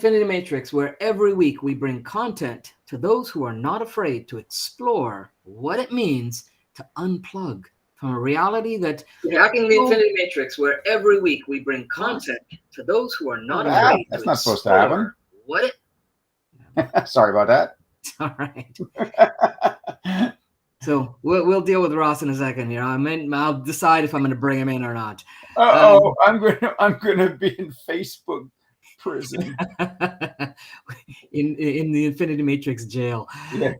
Infinity Matrix, where every week we bring content to those who are not afraid to explore what it means to unplug from a reality that... Hacking the Infinity Matrix, where every week we bring content to those who are not afraid That's to not supposed to happen. What it... Sorry about that. All right. So we'll deal with Ross in a second here. I'll decide if I'm going to bring him in or not. I'm gonna be in Facebook prison. in the Infinity Matrix jail. Yeah.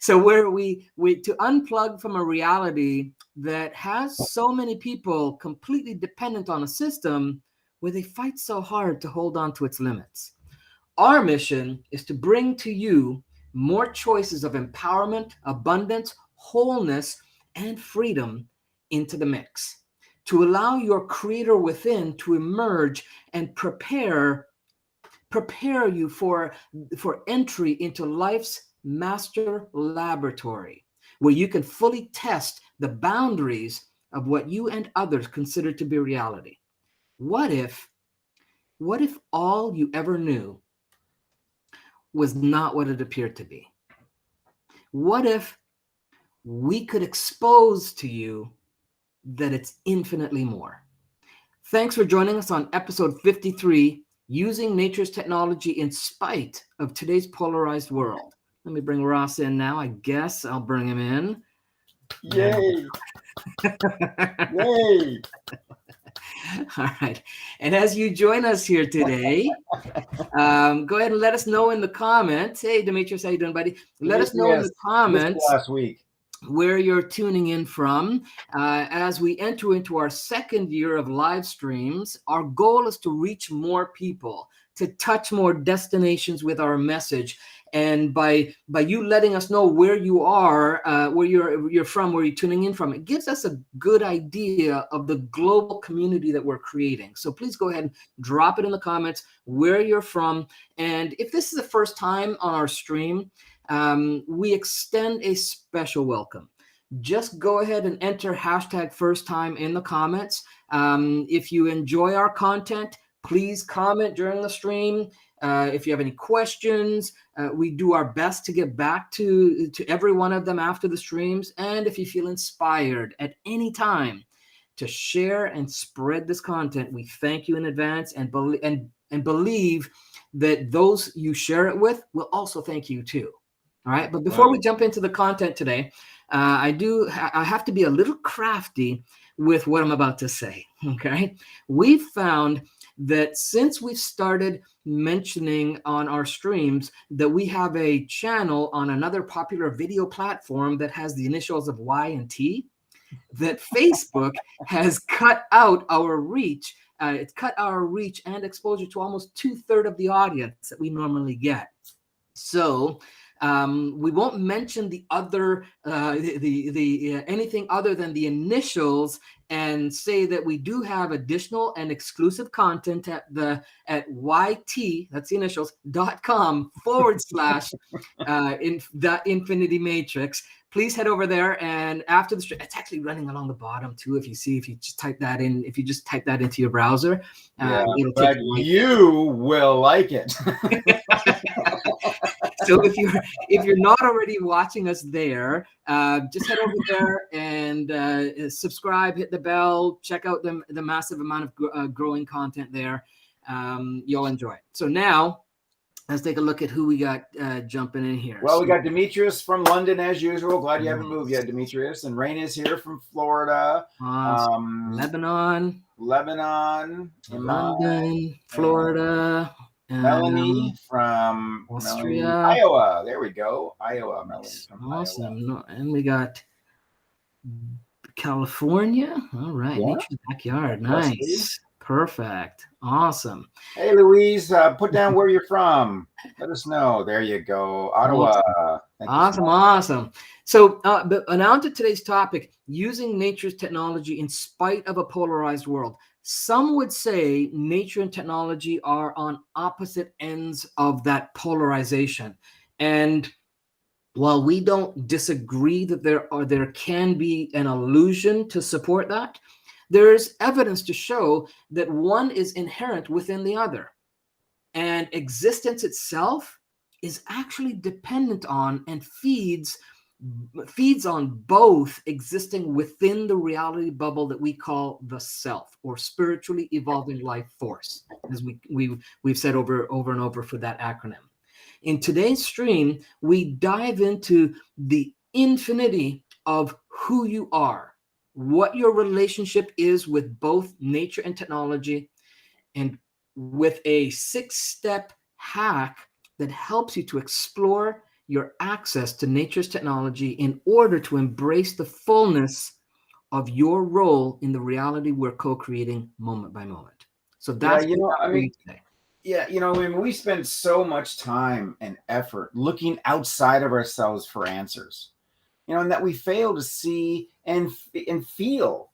So where we to unplug from a reality that has so many people completely dependent on a system where they fight so hard to hold on to its limits. Our mission is to bring to you more choices of empowerment, abundance, wholeness, and freedom into the mix, to allow your creator within to emerge and prepare you for entry into life's master laboratory, where you can fully test the boundaries of what you and others consider to be reality. What if all you ever knew was not what it appeared to be? What if we could expose to you that it's infinitely more? Thanks for joining us on episode 53, Using Nature's Technology in Spite of Today's Polarized World. Let me bring Ross in now. I guess I'll bring him in. Yay. Yay. All right. And as you join us here today, go ahead and let us know in the comments. Hey, Demetrius, how you doing, buddy? Let us know in the comments last week where you're tuning in from. As we enter into our second year of live streams, our goal is to reach more people, to touch more destinations with our message. And by you letting us know where you are, where you're from, where you're tuning in from, it gives us a good idea of the global community that we're creating. So please go ahead and drop it in the comments where you're from. And if this is the first time on our stream, we extend a special welcome. Just go ahead and enter hashtag first time in the comments. If you enjoy our content, please comment during the stream. If you have any questions, we do our best to get back to every one of them after the streams. And if you feel inspired at any time to share and spread this content, we thank you in advance and believe that those you share it with will also thank you too. All right. But before we jump into the content today, I have to be a little crafty with what I'm about to say. Okay. We've found that since we've started mentioning on our streams that we have a channel on another popular video platform that has the initials of Y and T, that Facebook has cut out our reach. It's cut our reach and exposure to almost 2/3 of the audience that we normally get. So we won't mention the other, anything other than the initials, and say that we do have additional and exclusive content at YT, that's the initials, .com / Infinity Matrix. Please head over there, and after the stream, it's actually running along the bottom too. If you just type that in, if you just type that into your browser, it'll take you will like it. So if you're not already watching us there, just head over there and subscribe, hit the bell, check out the massive amount of growing content there. You'll enjoy it. So now let's take a look at who we got jumping in here. Well, we got Demetrius from London as usual. Glad you haven't moved yet, Demetrius. And Rain is here from Florida. Lebanon, London, Florida. Melanie from Austria, Iowa. There we go. Iowa, Melanie from awesome. Iowa. And we got California. All right. Yeah. Nature's backyard. Nice. Perfect. Awesome. Hey, Louise, put down where you're from. Let us know. There you go. Ottawa. Awesome. So on to today's topic, using nature's technology in spite of a polarized world. Some would say nature and technology are on opposite ends of that polarization. And while we don't disagree that there can be an illusion to support that, there is evidence to show that one is inherent within the other. And existence itself is actually dependent on and feeds on both existing within the reality bubble that we call the self, or spiritually evolving life force, as we've said over and over for that acronym. In today's stream, we dive into the infinity of who you are, what your relationship is with both nature and technology, and with a 6-step hack that helps you to explore your access to nature's technology in order to embrace the fullness of your role in the reality we're co-creating moment by moment. So that's Yeah, what we're doing today. Yeah, I mean, we spend so much time and effort looking outside of ourselves for answers, and that we fail to see and feel,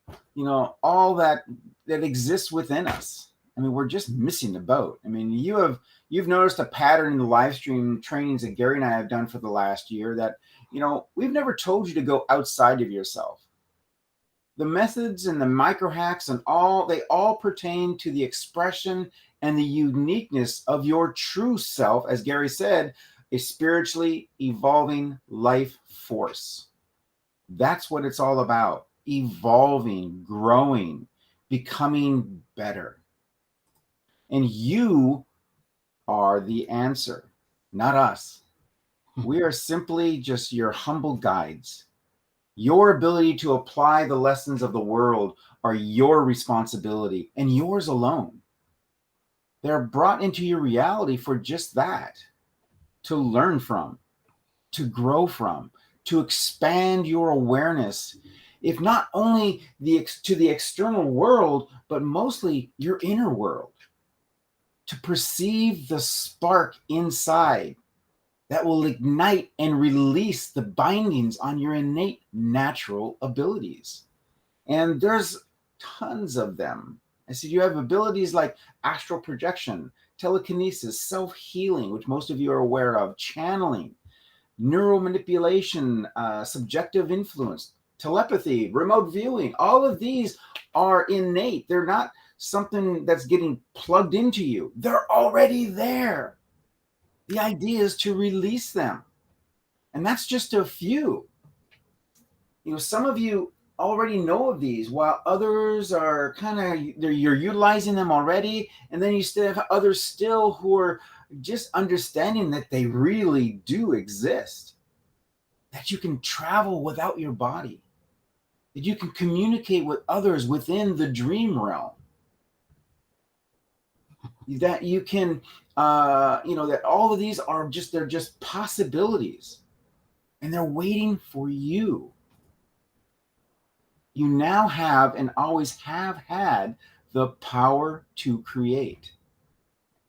all that exists within us. I mean, we're just missing the boat. I mean, you've noticed a pattern in the live stream trainings that Gary and I have done for the last year that, we've never told you to go outside of yourself. The methods and the micro hacks and they all pertain to the expression and the uniqueness of your true self, as Gary said, a spiritually evolving life force. That's what it's all about: evolving, growing, becoming better. And you are the answer, not us. We are simply just your humble guides. Your ability to apply the lessons of the world are your responsibility and yours alone. They're brought into your reality for just that: to learn from, to grow from, to expand your awareness, if not only to the external world, but mostly your inner world, to perceive the spark inside that will ignite and release the bindings on your innate natural abilities. And there's tons of them. I said you have abilities like astral projection, telekinesis, self-healing, which most of you are aware of, channeling, neural manipulation, subjective influence, telepathy, remote viewing. All of these are innate. They're not something that's getting plugged into you. They're already there. The idea is to release them. And that's just a few. Some of you already know of these, while others are you're utilizing them already. And then you still have others still who are just understanding that they really do exist, that you can travel without your body, that you can communicate with others within the dream realm, that you can, that all of these are they're just possibilities, and they're waiting for you. You now have and always have had the power to create.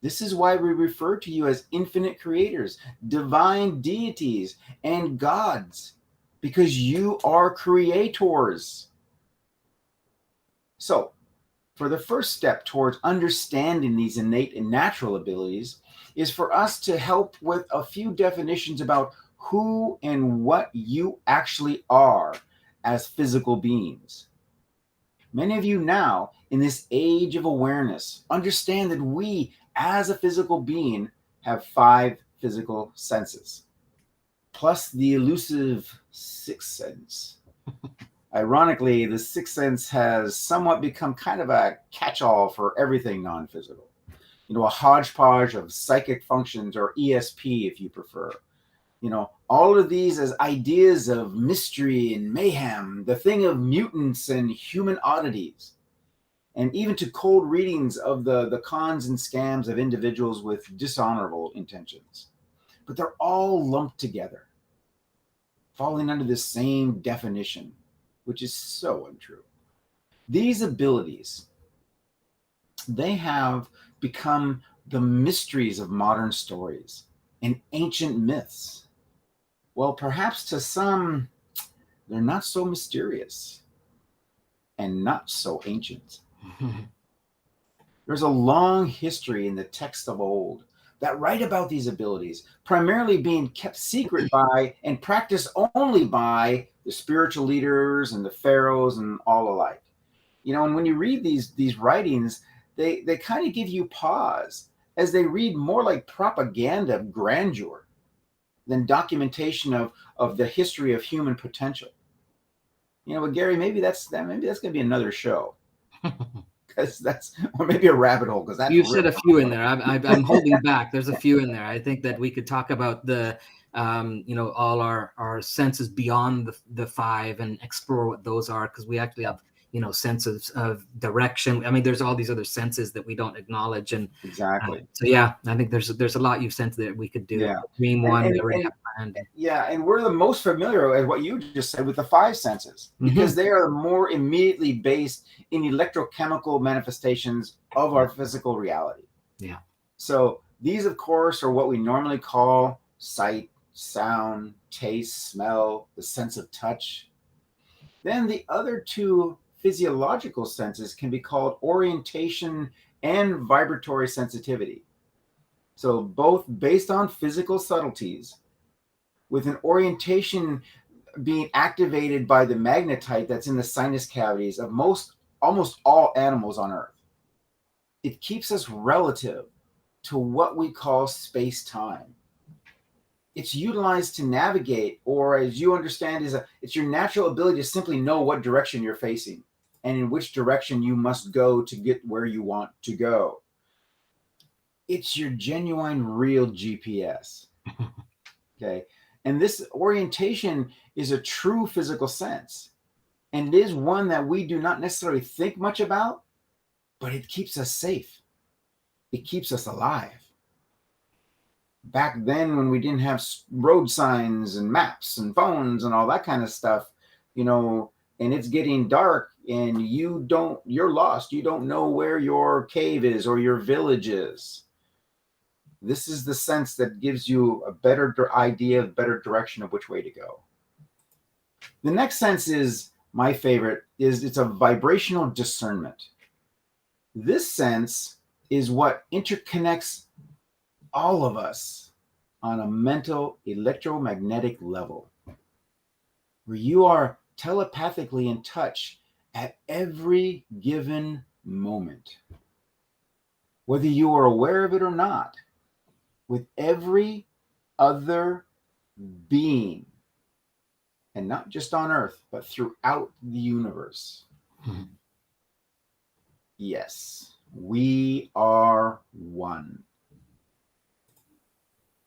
This is why we refer to you as infinite creators, divine deities, and gods, because you are creators. So, for the first step towards understanding these innate and natural abilities is for us to help with a few definitions about who and what you actually are as physical beings. Many of you now, in this age of awareness, understand that we, as a physical being, have 5 physical senses, plus the elusive 6th sense. Ironically, the 6th sense has somewhat become kind of a catch-all for everything non-physical. A hodgepodge of psychic functions, or ESP if you prefer. All of these as ideas of mystery and mayhem, the thing of mutants and human oddities, and even to cold readings of the cons and scams of individuals with dishonorable intentions. But they're all lumped together, falling under the same definition, which is so untrue. These abilities, they have become the mysteries of modern stories and ancient myths. Well, perhaps to some, they're not so mysterious and not so ancient. There's a long history in the texts of old that write about these abilities, primarily being kept secret by and practiced only by the spiritual leaders and the pharaohs and all alike. And when you read these writings, they kind of give you pause as they read more like propaganda of grandeur than documentation of the history of human potential. But Gary, maybe that's going to be another show, because or maybe a rabbit hole, because that's You said real. a few in there. I'm holding back. There's a few in there. I think that we could talk about the, all our senses beyond the five and explore what those are, because we actually have, sense of direction. I mean, there's all these other senses that we don't acknowledge. And Exactly. so, yeah, I think there's a lot you've sent that we could do. Yeah. Dream one, we already and have planned. yeah, and we're the most familiar, as what you just said, with the five senses, because they are more immediately based in electrochemical manifestations of our physical reality. Yeah. So these, of course, are what we normally call sight, sound, taste, smell, the sense of touch. Then the other two physiological senses can be called orientation and vibratory sensitivity. So both based on physical subtleties, with an orientation being activated by the magnetite that's in the sinus cavities of almost all animals on Earth. It keeps us relative to what we call space-time. It's utilized to navigate, or as you understand, it's your natural ability to simply know what direction you're facing and in which direction you must go to get where you want to go. It's your genuine, real GPS. Okay. And this orientation is a true physical sense. And it is one that we do not necessarily think much about, but it keeps us safe. It keeps us alive. Back then, when we didn't have road signs and maps and phones and all that kind of stuff, and it's getting dark and you're lost. You don't know where your cave is or your village is. This is the sense that gives you a better idea, a better direction of which way to go. The next sense is my favorite, it's a vibrational discernment. This sense is what interconnects all of us on a mental electromagnetic level, where you are telepathically in touch at every given moment, whether you are aware of it or not, with every other being, and not just on Earth, but throughout the universe. Mm-hmm. Yes, we are one.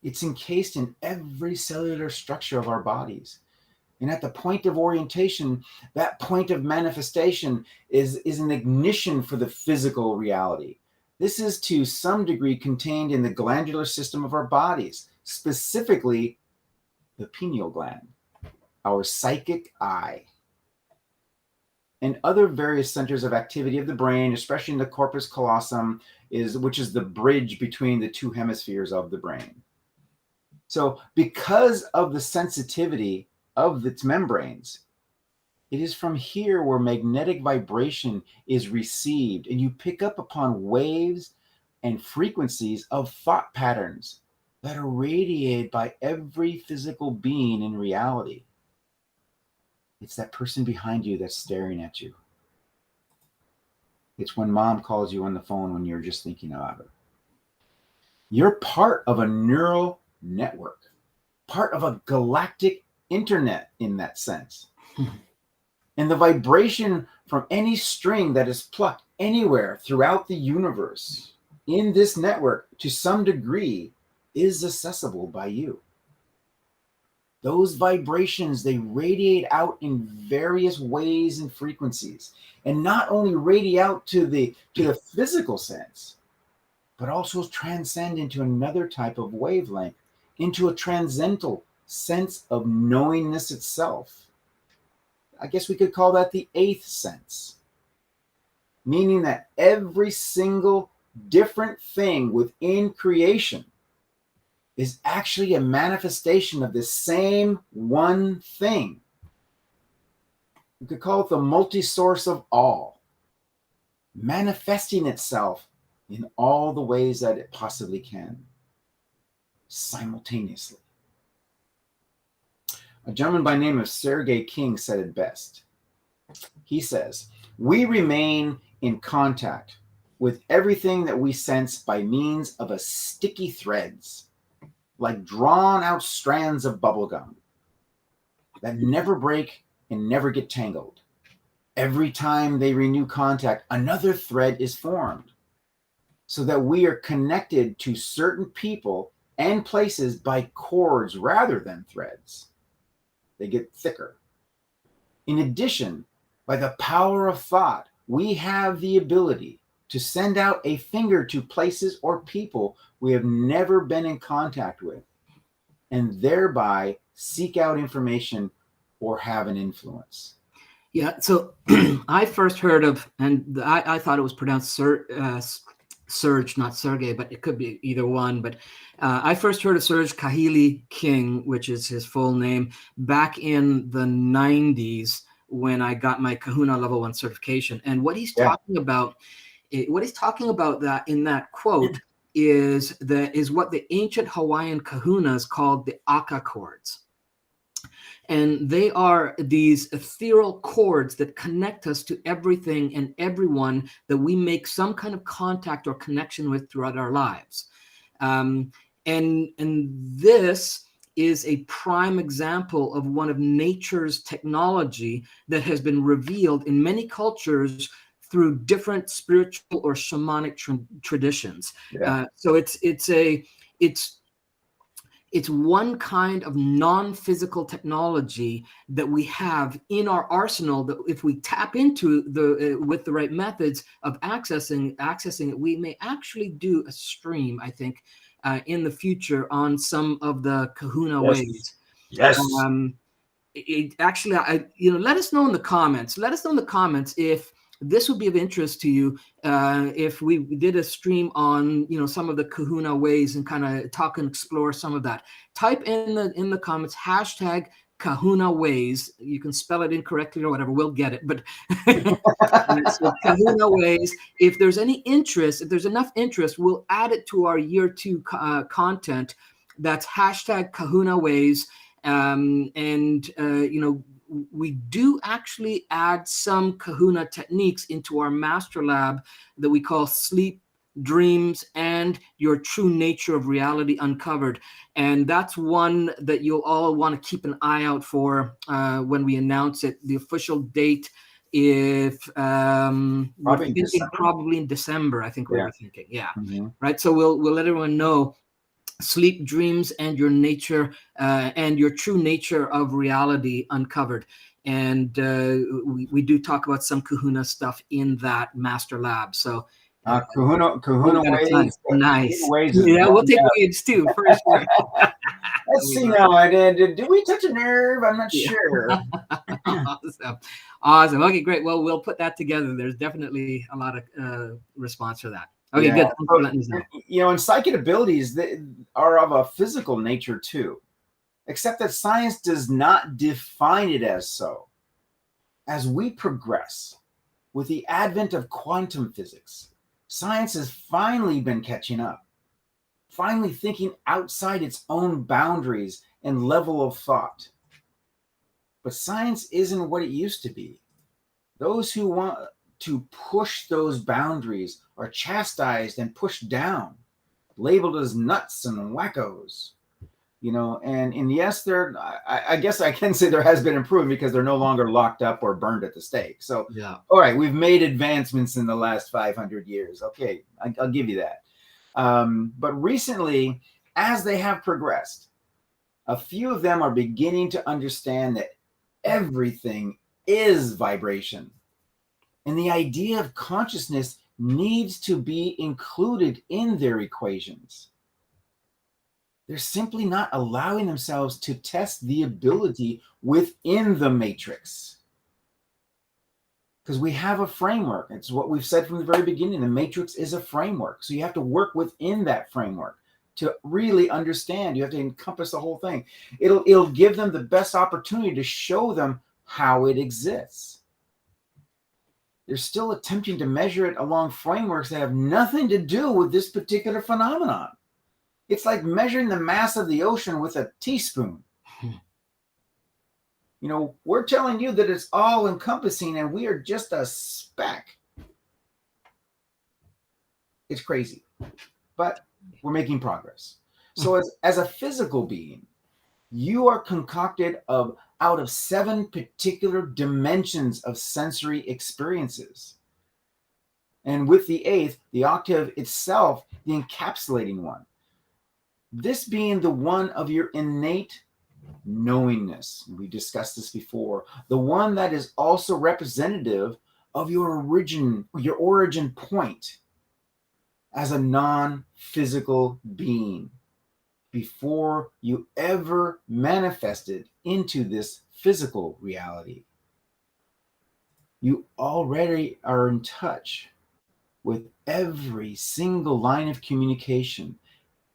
It's encased in every cellular structure of our bodies. And at the point of orientation, that point of manifestation is an ignition for the physical reality. This is to some degree contained in the glandular system of our bodies, specifically the pineal gland, our psychic eye, and other various centers of activity of the brain, especially in the corpus callosum, which is the bridge between the two hemispheres of the brain. So because of the sensitivity of its membranes, it is from here where magnetic vibration is received, and you pick up upon waves and frequencies of thought patterns that are radiated by every physical being in reality. It's that person behind you that's staring at you. It's when mom calls you on the phone when you're just thinking about her. You're part of a neural network, part of a galactic internet in that sense. And the vibration from any string that is plucked anywhere throughout the universe in this network to some degree is accessible by you. Those vibrations, they radiate out in various ways and frequencies, and not only radiate out to the physical sense, but also transcend into another type of wavelength, into a transcendental sense of knowingness itself. I guess we could call that the eighth sense, meaning that every single different thing within creation is actually a manifestation of the same one thing. We could call it the multi-source of all, manifesting itself in all the ways that it possibly can, simultaneously. A gentleman by the name of Sergey King said it best. He says, "We remain in contact with everything that we sense by means of a sticky threads, like drawn out strands of bubblegum that never break and never get tangled. Every time they renew contact, another thread is formed, so that we are connected to certain people and places by cords rather than threads. They get thicker. In addition, by the power of thought, we have the ability to send out a finger to places or people we have never been in contact with, and thereby seek out information or have an influence. Yeah, so I first heard of, and I thought it was pronounced Serge, not Sergey, but it could be either one. But I first heard of Serge Kahili King, which is his full name, back in the 90s when I got my Kahuna Level 1 certification. And what he's talking about, that in that quote is what the ancient Hawaiian kahunas called the aka chords. And they are these ethereal cords that connect us to everything and everyone that we make some kind of contact or connection with throughout our lives. And this is a prime example of one of nature's technology that has been revealed in many cultures through different spiritual or shamanic traditions. So it's one kind of non-physical technology that we have in our arsenal that if we tap into with the right methods of accessing it, we may actually do a stream, I think, in the future on some of the kahuna ways. Yes. Actually, let us know in the comments. Let us know in the comments if this would be of interest to you, if we did a stream on some of the kahuna ways and kind of talk and explore some of that. Type in the comments hashtag kahuna ways. You can spell it incorrectly or whatever, we'll get it, but so kahuna ways. If there's any interest, if there's enough interest, we'll add it to our year 2 content. That's hashtag kahuna ways. We do actually add some kahuna techniques into our master lab that we call sleep, dreams, and your true nature of reality uncovered. And that's one that you'll all want to keep an eye out for when we announce it. The official date, if we're thinking probably in December, I think we were thinking. Right. So we'll let everyone know. Sleep, dreams, and your nature and your true nature of reality uncovered. And we do talk about some kahuna stuff in that master lab. So kahuna ways. Nice. Ways we'll take waves too, for sure. Let's see now. Did we touch a nerve? I'm not sure. Awesome. Okay, great. Well, we'll put that together. There's definitely a lot of response for that. Okay, good. Thanks for letting us know. And psychic abilities, they are of a physical nature too, except that science does not define it as so. As we progress with the advent of quantum physics, science has finally been catching up, finally thinking outside its own boundaries and level of thought. But science isn't what it used to be. Those who want to push those boundaries are chastised and pushed down, labeled as nuts and wackos. And yes, I guess I can say there has been improvement because they're no longer locked up or burned at the stake. So, all right, we've made advancements in the last 500 years. Okay, I'll give you that. But recently, as they have progressed, a few of them are beginning to understand that everything is vibration. And the idea of consciousness needs to be included in their equations. They're simply not allowing themselves to test the ability within the matrix. Because we have a framework. It's what we've said from the very beginning. The matrix is a framework. So you have to work within that framework to really understand. You have to encompass the whole thing. It'll give them the best opportunity to show them how it exists. They're still attempting to measure it along frameworks that have nothing to do with this particular phenomenon. It's like measuring the mass of the ocean with a teaspoon. We're telling you that it's all encompassing and we are just a speck. It's crazy, but we're making progress. So as a physical being, you are concocted of out of 7 particular dimensions of sensory experiences. And with the 8th, the octave itself, the encapsulating one. This being the one of your innate knowingness. We discussed this before. The one that is also representative of your origin point as a non-physical being before you ever manifested into this physical reality. You already are in touch with every single line of communication,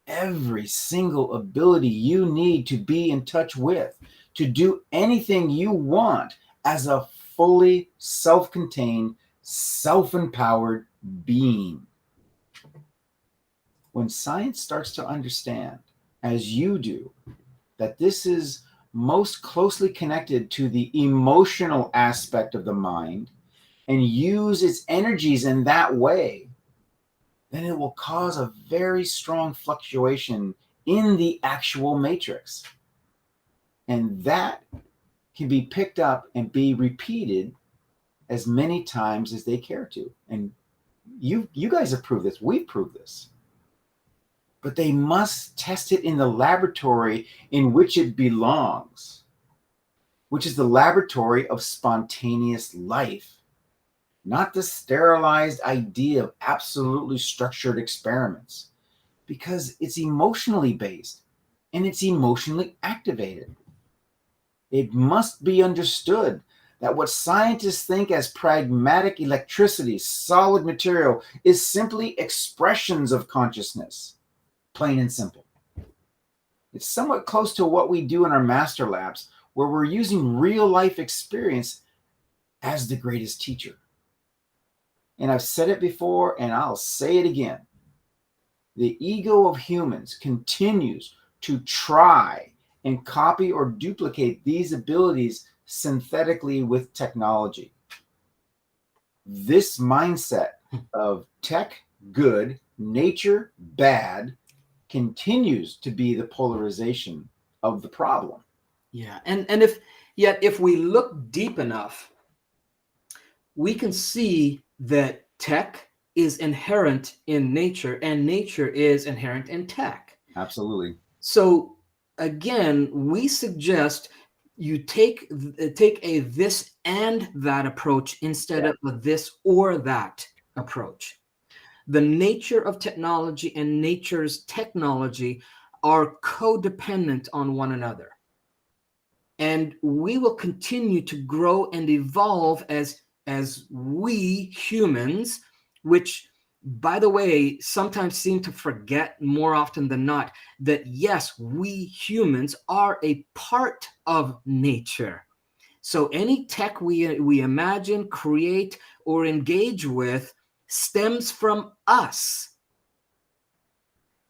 every single ability you need to be in touch with, to do anything you want as a fully self-contained, self-empowered being. When science starts to understand, as you do, that this is most closely connected to the emotional aspect of the mind and use its energies in that way, then it will cause a very strong fluctuation in the actual matrix. And that can be picked up and be repeated as many times as they care to. And you guys have proved this. We've proved this. But they must test it in the laboratory in which it belongs, which is the laboratory of spontaneous life, not the sterilized idea of absolutely structured experiments, because it's emotionally based and it's emotionally activated. It must be understood that what scientists think as pragmatic electricity, solid material, is simply expressions of consciousness, plain and simple. It's somewhat close to what we do in our master labs, where we're using real life experience as the greatest teacher. And I've said it before, and I'll say it again. The ego of humans continues to try and copy or duplicate these abilities synthetically with technology. This mindset of tech good, nature bad, continues to be the polarization of the problem. Yeah, and if we look deep enough, we can see that tech is inherent in nature and nature is inherent in tech. Absolutely. So again, we suggest you take a this and that approach instead of a this or that approach. The nature of technology and nature's technology are codependent on one another. And we will continue to grow and evolve as we humans, which, by the way, sometimes seem to forget more often than not that, yes, we humans are a part of nature. So any tech we imagine, create, or engage with stems from us.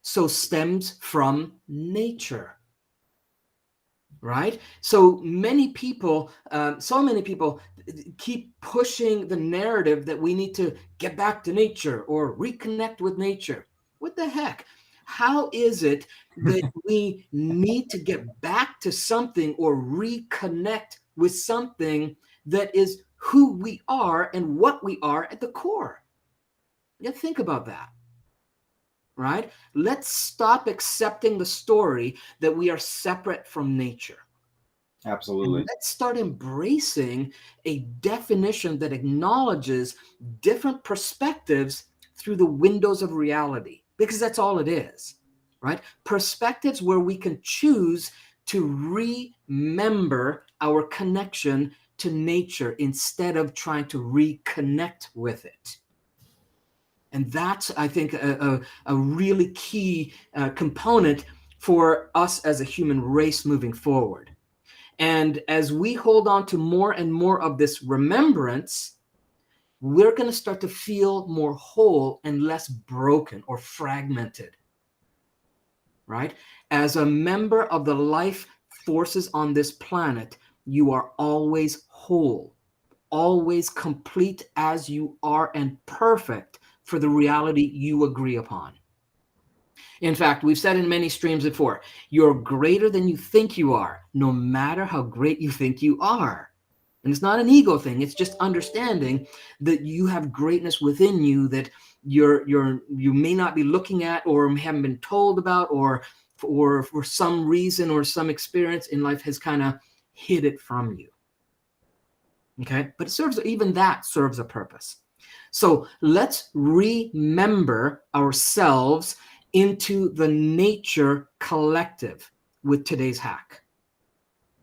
So stems from nature. Right? So many people keep pushing the narrative that we need to get back to nature or reconnect with nature. What the heck? How is it that we need to get back to something or reconnect with something that is who we are and what we are at the core? Yeah, think about that. Right? Let's stop accepting the story that we are separate from nature. Absolutely. And let's start embracing a definition that acknowledges different perspectives through the windows of reality, because that's all it is, right? Perspectives where we can choose to remember our connection to nature instead of trying to reconnect with it. And that's, I think, a really key component for us as a human race moving forward. And as we hold on to more and more of this remembrance, we're going to start to feel more whole and less broken or fragmented, right? As a member of the life forces on this planet, you are always whole, always complete as you are, and perfect for the reality you agree upon. In fact, we've said in many streams before, you're greater than you think you are, no matter how great you think you are. And it's not an ego thing. It's just understanding that you have greatness within you that you may not be looking at or haven't been told about, or for some reason or some experience in life has kind of hid it from you. Okay, but even that serves a purpose. So let's remember ourselves into the nature collective with today's hack.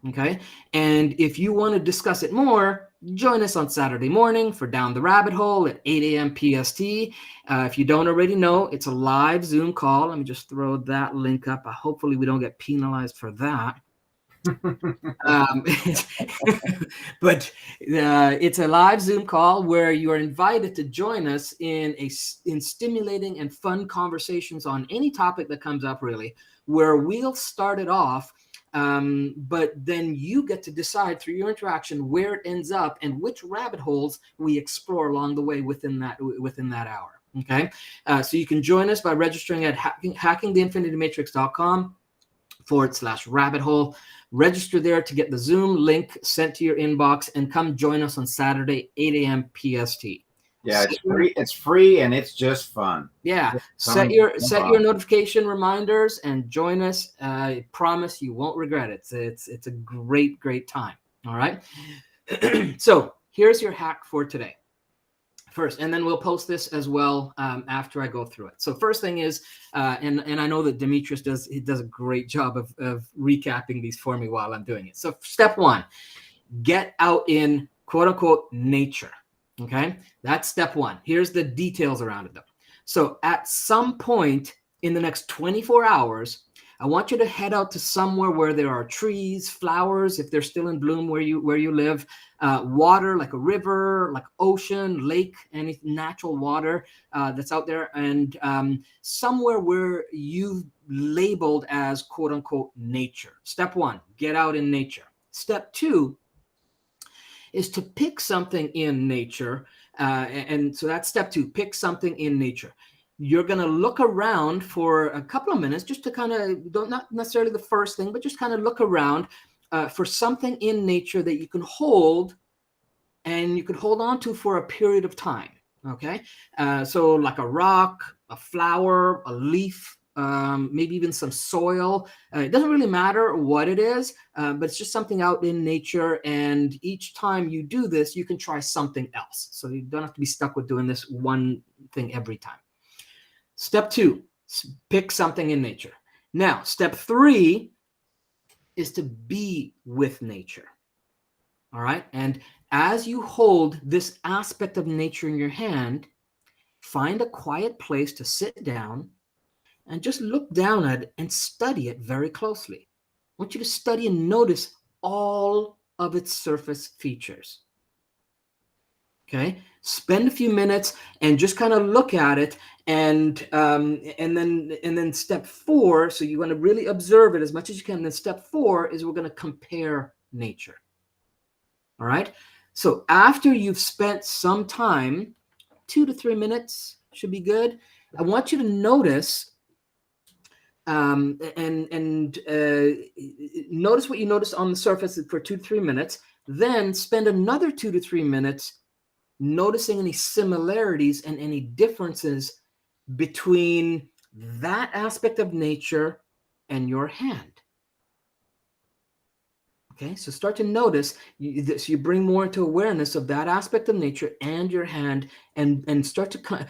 Okay, and if you want to discuss it more, join us on Saturday morning for Down the Rabbit Hole at 8 a.m. PST. If you don't already know, it's a live Zoom call. Let me just throw that link up. Hopefully we don't get penalized for that. But it's a live Zoom call where you are invited to join us in stimulating and fun conversations on any topic that comes up, really, where we'll start it off, but then you get to decide through your interaction where it ends up and which rabbit holes we explore along the way within that hour. Okay, so you can join us by registering at hackingtheinfinitymatrix.com/rabbit hole. Register there to get the Zoom link sent to your inbox and come join us on Saturday, 8 a.m. PST. Yeah, it's free. It's free and it's just fun. Yeah, set your notification reminders and join us. I promise you won't regret it. It's a great time. All right. So here's your hack for today. First, and then we'll post this as well after I go through it. So first thing is, and I know that Demetrius does a great job of recapping these for me while I'm doing it. So step one, get out in quote unquote nature. Okay, that's step one. Here's the details around it though. So at some point in the next 24 hours, I want you to head out to somewhere where there are trees, flowers, if they're still in bloom where you live, water like a river, like ocean, lake, any natural water that's out there, and somewhere where you've labeled as quote unquote nature. Step one, get out in nature. Step two is to pick something in nature, and so that's step two, pick something in nature. You're going to look around for a couple of minutes just to kind of, not necessarily the first thing, but just kind of look around for something in nature that you can hold and you can hold on to for a period of time. Okay. So like a rock, a flower, a leaf, maybe even some soil. It doesn't really matter what it is, but it's just something out in nature. And each time you do this, you can try something else. So you don't have to be stuck with doing this one thing every time. Step two, pick something in nature. Now, step three is to be with nature. All right. And as you hold this aspect of nature in your hand, find a quiet place to sit down and just look down at it and study it very closely. I want you to study and notice all of its surface features. Okay, spend a few minutes and just kind of look at it, and then step four. So you want to really observe it as much as you can. Then step four is we're going to compare nature. All right. So after you've spent some time, 2 to 3 minutes should be good. I want you to notice notice what you notice on the surface for 2 to 3 minutes. Then spend another 2 to 3 minutes noticing any similarities and any differences between that aspect of nature and your hand. Okay, so start to notice, so you bring more into awareness of that aspect of nature and your hand, and start to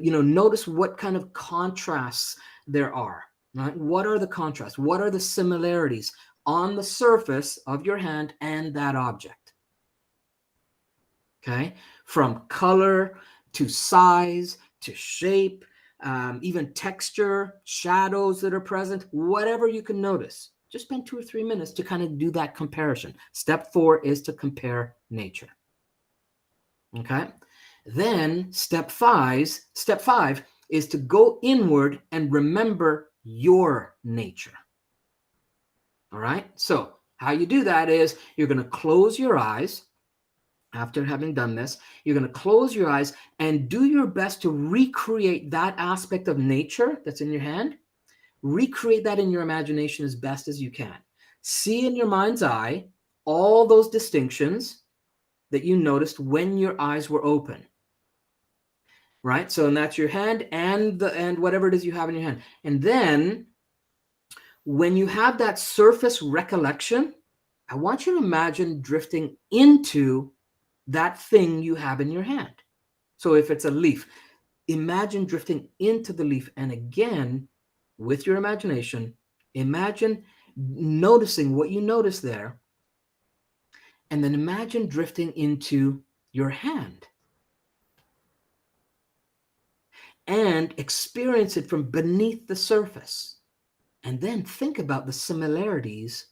notice what kind of contrasts there are. Right? What are the contrasts? What are the similarities on the surface of your hand and that object? Okay, from color to size to shape, even texture, shadows that are present, whatever you can notice. Just spend 2 or 3 minutes to kind of do that comparison. Step four is to compare nature. Okay, then step five is to go inward and remember your nature. All right, so how you do that is you're going to close your eyes. After having done this, you're going to close your eyes and do your best to recreate that aspect of nature that's in your hand. Recreate that in your imagination as best as you can. See in your mind's eye all those distinctions that you noticed when your eyes were open. Right? So, and that's your hand and whatever it is you have in your hand. And then when you have that surface recollection, I want you to imagine drifting into that thing you have in your hand. So if it's a leaf, imagine drifting into the leaf. And again, with your imagination, imagine noticing what you notice there. And then imagine drifting into your hand. And experience it from beneath the surface. And then think about the similarities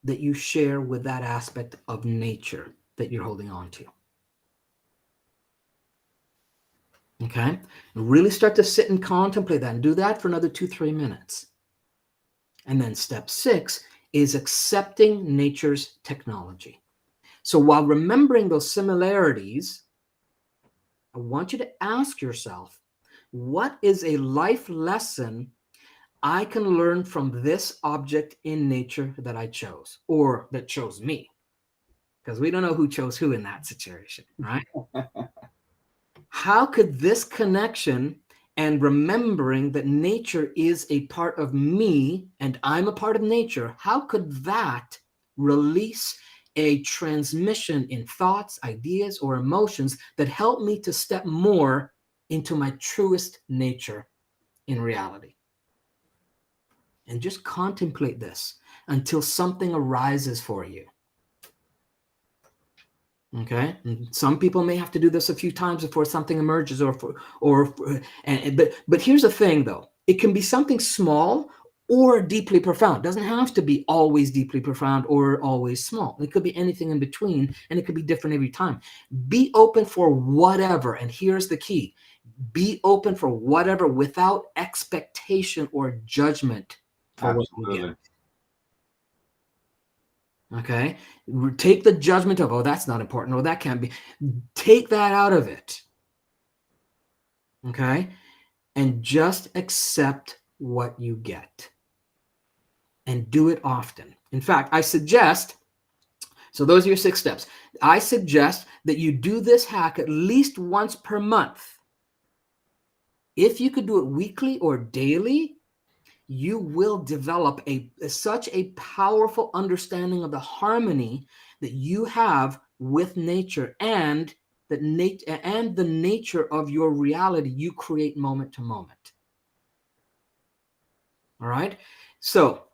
that you share with that aspect of nature that you're holding on to. Okay? And really start to sit and contemplate that and do that for another 2-3 minutes. And then step 6 is accepting nature's technology. So while remembering those similarities, I want you to ask yourself, what is a life lesson I can learn from this object in nature that I chose, or that chose me? Because we don't know who chose who in that situation, right? How could this connection and remembering that nature is a part of me and I'm a part of nature, how could that release a transmission in thoughts, ideas, or emotions that help me to step more into my truest nature in reality? And just contemplate this until something arises for you. Okay, and some people may have to do this a few times before something emerges, but here's the thing, though: it can be something small or deeply profound. It doesn't have to be always deeply profound or always small. It could be anything in between, and it could be different every time. Be open for whatever, and here's the key: be open for whatever without expectation or judgment for what you get. Okay, take the judgment of, oh, that's not important, or that can't be. Take that out of it. Okay, and just accept what you get and do it often. In fact, I suggest, so those are your 6 steps. I suggest that you do this hack at least once per month. If you could do it weekly or daily, you will develop such a powerful understanding of the harmony that you have with nature and the nature of your reality you create moment to moment. All right. So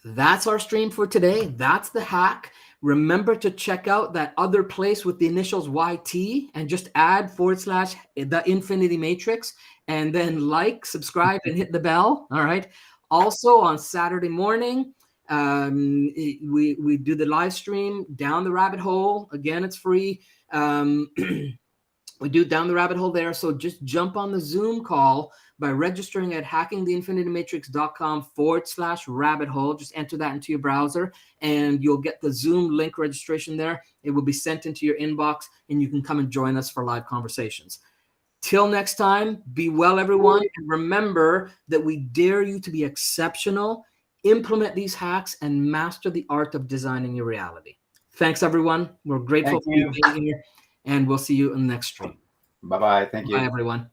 that's our stream for today. That's the hack. Remember to check out that other place with the initials YT and just add / the infinity matrix, and then like, subscribe, and hit the bell. All right. Also on Saturday morning, we do the live stream Down the Rabbit Hole. Again, it's free. We do Down the Rabbit Hole there. So just jump on the Zoom call by registering at hackingtheinfinitymatrix.com /rabbit hole. Just enter that into your browser and you'll get the Zoom link registration there. It will be sent into your inbox and you can come and join us for live conversations. Till next time, be well, everyone. And remember that we dare you to be exceptional, implement these hacks, and master the art of designing your reality. Thanks, everyone. We're grateful for you being here, and we'll see you in the next stream. Bye-bye. Thank you. Bye, everyone.